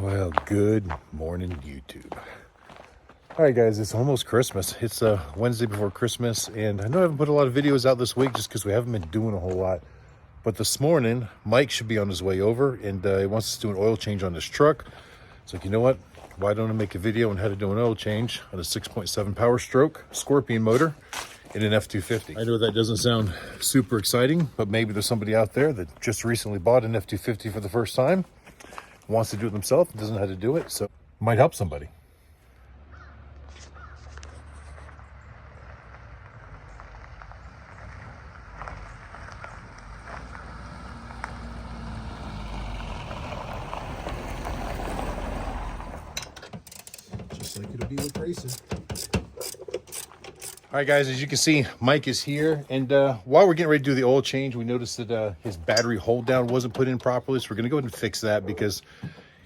Well, good morning, YouTube. All right, guys, it's almost Christmas. It's Wednesday before Christmas, and I know I haven't put a lot of videos out this week just because we haven't been doing a whole lot. But this morning, Mike should be on his way over, and he wants us to do an oil change on this truck. It's like, you know what? Why don't I make a video on how to do an oil change on a 6.7 Power Stroke Scorpion motor in an F-250. I know that doesn't sound super exciting, but maybe there's somebody out there that just recently bought an F-250 for the first time, wants to do it themselves, doesn't know how to do it, so it might help somebody. Just like it'll be with racing. All right, guys, as you can see, Mike is here, and while we're getting ready to do the oil change, we noticed that his battery hold down wasn't put in properly, so we're gonna go ahead and fix that because,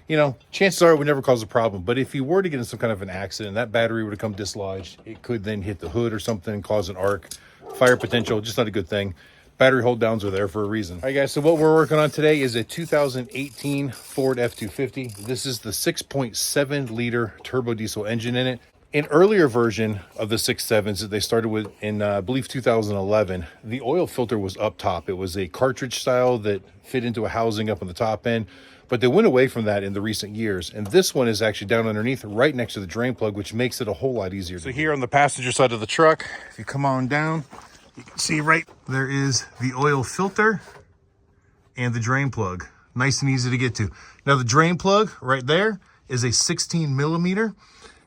you know, chances are it would never cause a problem. But if you were to get in some kind of an accident, that battery would come dislodged. It could then hit the hood or something and cause an arc, fire potential, just not a good thing. Battery hold downs are there for a reason. All right, guys, so what we're working on today is a 2018 Ford F-250. This is the 6.7 liter turbo diesel engine in it. An earlier version of the 6.7s that they started with in, I believe, 2011, the oil filter was up top. It was a cartridge style that fit into a housing up on the top end, but they went away from that in the recent years. And this one is actually down underneath, right next to the drain plug, which makes it a whole lot easier. So here on the passenger side of the truck, if you come on down, you can see right there is the oil filter and the drain plug. Nice and easy to get to. Now the drain plug right there is a 16 millimeter.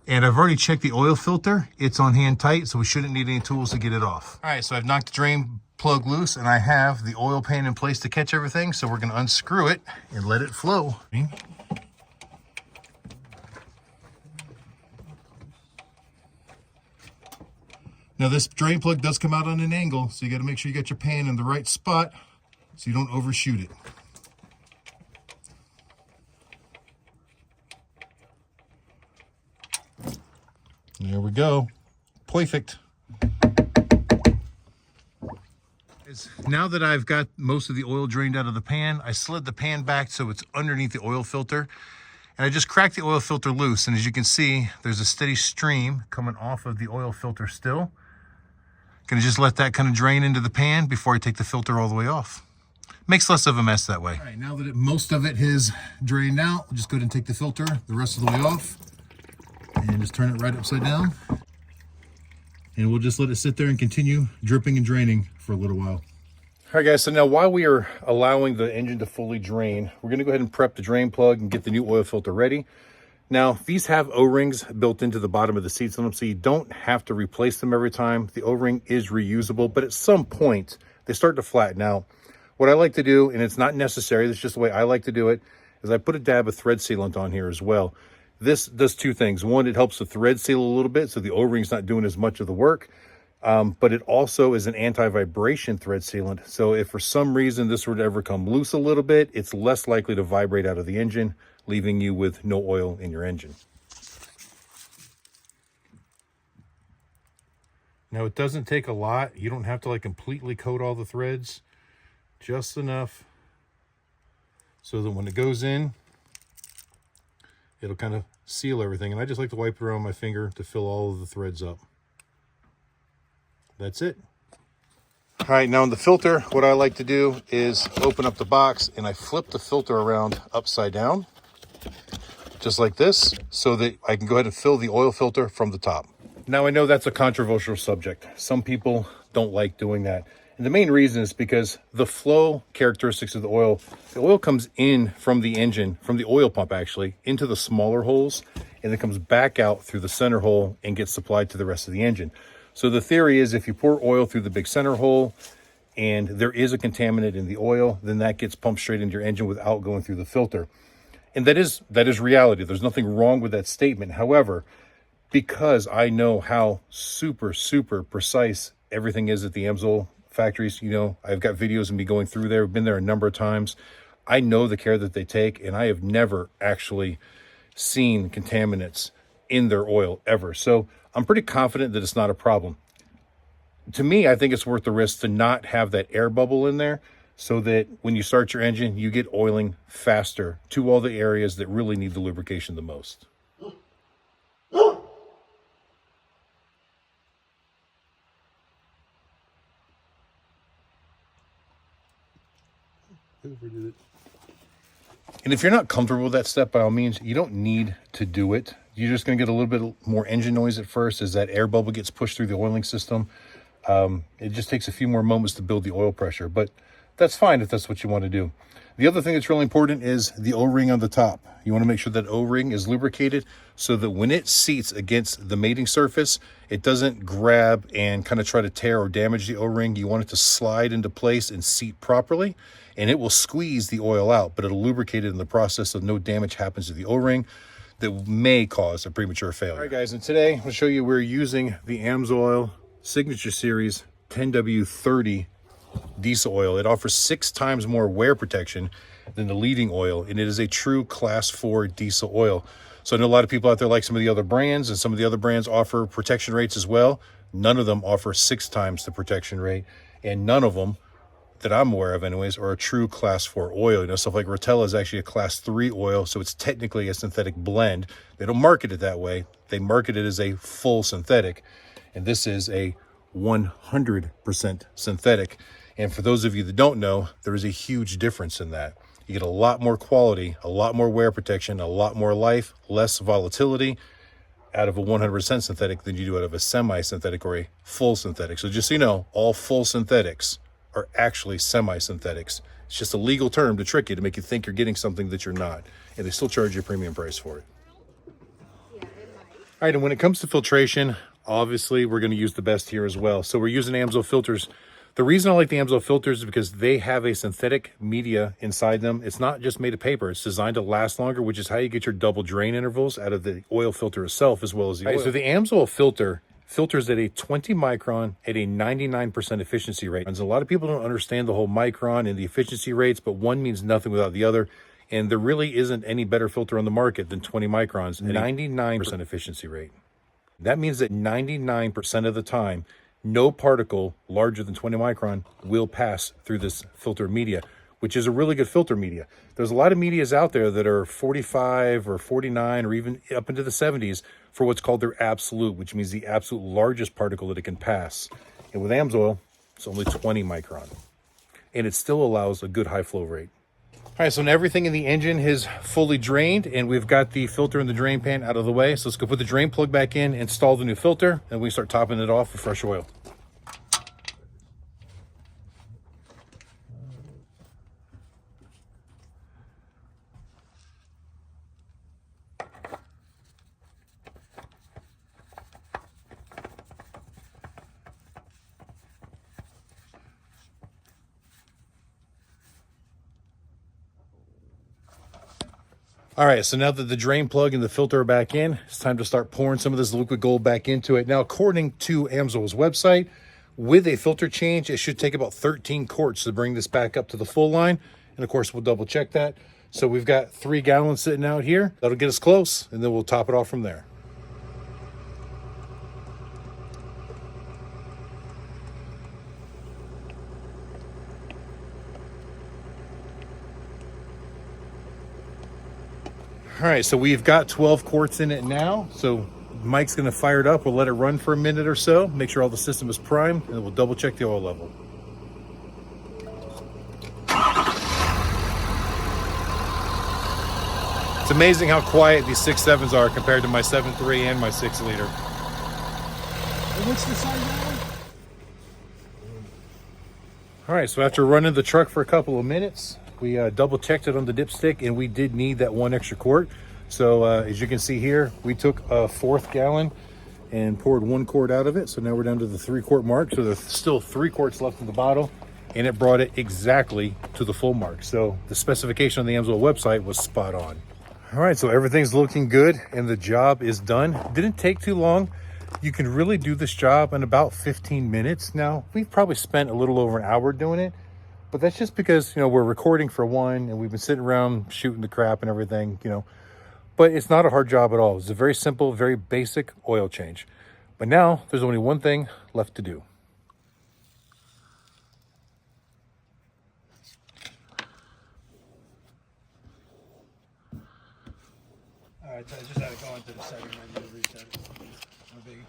And I've already checked the oil filter. It's on hand tight, so we shouldn't need any tools to get it off. All right, so I've knocked the drain plug loose, and I have the oil pan in place to catch everything. So we're gonna unscrew it and let it flow. Now this drain plug does come out on an angle, so you gotta make sure you got your pan in the right spot so you don't overshoot it. There we go. Perfect. Now that I've got most of the oil drained out of the pan, I slid the pan back so it's underneath the oil filter. And I just cracked the oil filter loose. And as you can see, there's a steady stream coming off of the oil filter still. Gonna just let that kind of drain into the pan before I take the filter all the way off. Makes less of a mess that way. All right, now that most of it has drained out, I'll just go ahead and take the filter the rest of the way off. And just turn it right upside down. And we'll just let it sit there and continue dripping and draining for a little while. All right, guys, so now while we are allowing the engine to fully drain, we're gonna go ahead and prep the drain plug and get the new oil filter ready. Now, these have O-rings built into the bottom of the seats on them, so you don't have to replace them every time. The O-ring is reusable, but at some point, they start to flatten out. What I like to do, and it's not necessary, that's just the way I like to do it, is I put a dab of thread sealant on here as well. This does two things. One, it helps the thread seal a little bit, so the O-ring's not doing as much of the work. But it also is an anti-vibration thread sealant. So if for some reason this were to ever come loose a little bit, it's less likely to vibrate out of the engine, leaving you with no oil in your engine. Now it doesn't take a lot. You don't have to like completely coat all the threads. Just enough so that when it goes in, it'll kind of seal everything. And I just like to wipe it around my finger to fill all of the threads up. That's it. All right, now in the filter, what I like to do is open up the box and I flip the filter around upside down, just like this, so that I can go ahead and fill the oil filter from the top. Now I know that's a controversial subject. Some people don't like doing that. And the main reason is because the flow characteristics of the oil comes in from the engine, from the oil pump actually, into the smaller holes, and then comes back out through the center hole and gets supplied to the rest of the engine. So the theory is if you pour oil through the big center hole and there is a contaminant in the oil, then that gets pumped straight into your engine without going through the filter. And that is reality. There's nothing wrong with that statement. However, because I know how super, super precise everything is at the Amsoil factories, you know, I've got videos of me going through there. I've been there a number of times. I know the care that they take, and I have never actually seen contaminants in their oil ever. So I'm pretty confident that it's not a problem. To me, I think it's worth the risk to not have that air bubble in there so that when you start your engine, you get oiling faster to all the areas that really need the lubrication the most. And if you're not comfortable with that step, by all means, you don't need to do it. You're just going to get a little bit more engine noise at first as that air bubble gets pushed through the oiling system. It just takes a few more moments to build the oil pressure, but that's fine if that's what you want to do. The other thing that's really important is the O-ring on the top. You want to make sure that O-ring is lubricated so that when it seats against the mating surface, it doesn't grab and kind of try to tear or damage the O-ring. You want it to slide into place and seat properly, and it will squeeze the oil out, but it'll lubricate it in the process so no damage happens to the O-ring that may cause a premature failure. All right, guys, and today I'll show you we're using the Amsoil Signature Series 10W30 diesel oil. It offers 6 times more wear protection than the leading oil, and it is a true class 4 diesel oil. So I know a lot of people out there like some of the other brands, and some of the other brands offer protection rates as well. None of them offer 6 times the protection rate, and none of them that I'm aware of anyways are a true class 4 oil. You know, stuff like Rotella is actually a class 3 oil, so it's technically a synthetic blend. They don't market it that way. They market it as a full synthetic, and this is a 100% synthetic. And for those of you that don't know, there is a huge difference in that. You get a lot more quality, a lot more wear protection, a lot more life, less volatility out of a 100% synthetic than you do out of a semi-synthetic or a full synthetic. So just so you know, all full synthetics are actually semi-synthetics. It's just a legal term to trick you, to make you think you're getting something that you're not. And they still charge you a premium price for it. All right, and when it comes to filtration, obviously we're going to use the best here as well. So we're using Amsoil filters. The reason I like the Amsoil filters is because they have a synthetic media inside them. It's not just made of paper. It's designed to last longer, which is how you get your double drain intervals out of the oil filter itself, as well as the oil. So the Amsoil filter filters at a 20 micron at a 99% efficiency rate. And a lot of people don't understand the whole micron and the efficiency rates, but one means nothing without the other. And there really isn't any better filter on the market than 20 microns, 99% efficiency rate. That means that 99% of the time, no particle larger than 20 micron will pass through this filter media, which is a really good filter media. There's a lot of medias out there that are 45 or 49 or even up into the 70s for what's called their absolute, which means the absolute largest particle that it can pass. And with Amsoil, it's only 20 micron. And it still allows a good high flow rate. All right, so now everything in the engine is fully drained, and we've got the filter and the drain pan out of the way. So let's go put the drain plug back in, install the new filter, and we start topping it off with fresh oil. All right, so now that the drain plug and the filter are back in, it's time to start pouring some of this liquid gold back into it. Now, according to Amsoil's website, with a filter change, it should take about 13 quarts to bring this back up to the full line. And of course, we'll double check that. So we've got 3 gallons sitting out here. That'll get us close, and then we'll top it off from there. All right, so we've got 12 quarts in it now. So Mike's gonna fire it up. We'll let it run for a minute or so, make sure all the system is primed, and then we'll double check the oil level. It's amazing how quiet these 6.7s are compared to my 7.3 and my 6 liter. And what's the size now? All right, so after running the truck for a couple of minutes, we double checked it on the dipstick, and we did need that 1 extra quart. So as you can see here, we took a 4th gallon and poured 1 quart out of it. So now we're down to the 3 quart mark. So there's still 3 quarts left in the bottle, and it brought it exactly to the full mark. So the specification on the Amsoil website was spot on. All right, so everything's looking good, and the job is done. Didn't take too long. You can really do this job in about 15 minutes. Now, we've probably spent a little over an hour doing it, but that's just because, you know, we're recording for one, and we've been sitting around shooting the crap and everything, you know. But it's not a hard job at all. It's a very simple, very basic oil change. But now there's only one thing left to do. Alright, so I just had to go into the setting menu to reset it. No biggie.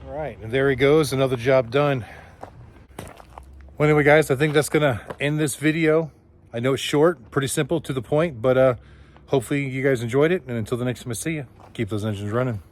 All right, and there he goes, another job done. Well, anyway, guys, I think that's gonna end this video. I know it's short, pretty simple, to the point, but hopefully you guys enjoyed it. And until the next time I see you, keep those engines running.